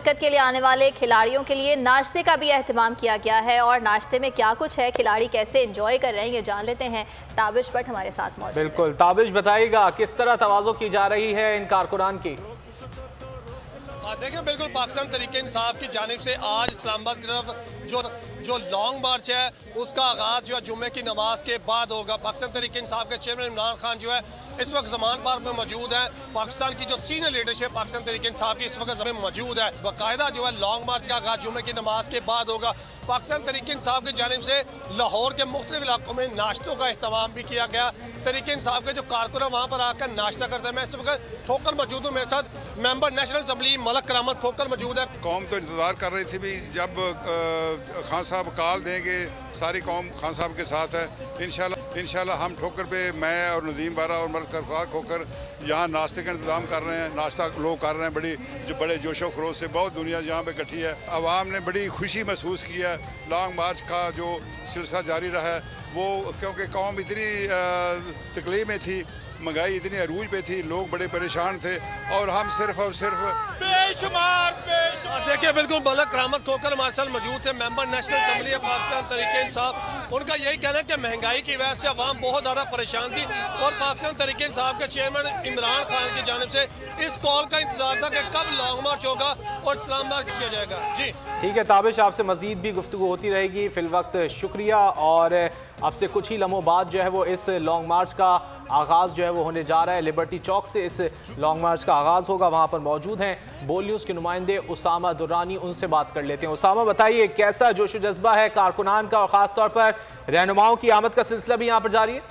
शिरकत के लिए आने वाले खिलाड़ियों के लिए नाश्ते का भी एहतमाम किया गया है और नाश्ते में क्या कुछ है, खिलाड़ी कैसे एंजॉय कर रहे हैं, ये जान लेते हैं। ताबिश भट्ट हमारे साथ मौजूद। बिल्कुल ताबिश, बताइएगा किस तरह तवाज़ो की जा रही है इन कारकुनान की। देखिए बिल्कुल पाकिस्तान तहरीक इंसाफ की जानिब से आज इस्लामाबाद की तरफ जो लॉन्ग मार्च है उसका आगाज़ जो है जुम्मे की नमाज के बाद होगा। पाकिस्तान तहरीक इंसाफ के चेयरमैन इमरान खान जो है इस वक्त जमान पार्क में मौजूद है। पाकिस्तान की जो सीनियर लीडरशिप पाकिस्तान तहरीक इंसाफ की इस वक्त में मौजूद है। बाकायदा जो है लॉन्ग मार्च का आगाज़ जुम्मे की नमाज के बाद होगा। पाकिस्तान तहरीक इंसाफ की जानिब से लाहौर के मुख्तलिफ इलाकों में नाश्तों का अहतमाम भी किया गया। तहरीक इंसाफ के जो कारकुन वहाँ पर आकर नाश्ता करते हैं। मैं इस वक्त ठोकर मौजूद हूँ, मेरे साथ मेंबर नेशनल असम्बली मलक करामत खोकर मौजूद है। कौम तो इंतज़ार कर रही थी भी जब खान साहब कॉल देंगे, सारी कौम खान साहब के साथ है। इंशाल्लाह हम ठोकर पे मैं और नदीम बारा और मलक तरफाक होकर यहाँ नाश्ते का इंतज़ाम कर रहे हैं। नाश्ता लोग कर रहे हैं बड़े जोशो खरोश से। बहुत दुनिया यहाँ पे इकट्ठी है। आवाम ने बड़ी खुशी महसूस की है। लॉन्ग मार्च का जो सिलसिला जारी रहा है वो, क्योंकि कौम इतनी तकलीफ में थी, महंगाई इतनी अरूज पे थी, लोग बड़े परेशान थे और हम सिर्फ और सिर्फ बेशुमार देखिए बिल्कुल मलक करामत खोकर हमारे साथ मौजूद थे, मेंबर नेशनल असम्बली है पाकिस्तान तहरीक इंसाफ। उनका यही कहना है कि महंगाई की वजह से अवाम बहुत ज़्यादा परेशान थी और पाकिस्तान तहरीक इंसाफ के चेयरमैन इमरान खान की जानिब से इस कॉल का इंतजार था कि कब लॉन्ग मार्च होगा और इस्लाम मार्च किया जाएगा। जी ठीक है ताबिश, आपसे मजीद भी गुफ्तगू होती रहेगी। फिल वक्त शुक्रिया। और अब से कुछ ही लम्हों बाद जो है वो इस लॉन्ग मार्च का आगाज़ जो है वो होने जा रहा है। लिबर्टी चौक से इस लॉन्ग मार्च का आगाज़ होगा। वहाँ पर मौजूद हैं बोल न्यूज़ के नुमाइंदे उसामा दुर्रानी, उनसे बात कर लेते हैं। उसामा, बताइए कैसा जोश व जज्बा है कारकुनान का और ख़ास तौर पर रहनुमाओं की आमद का सिलसिला भी यहाँ पर जारी है?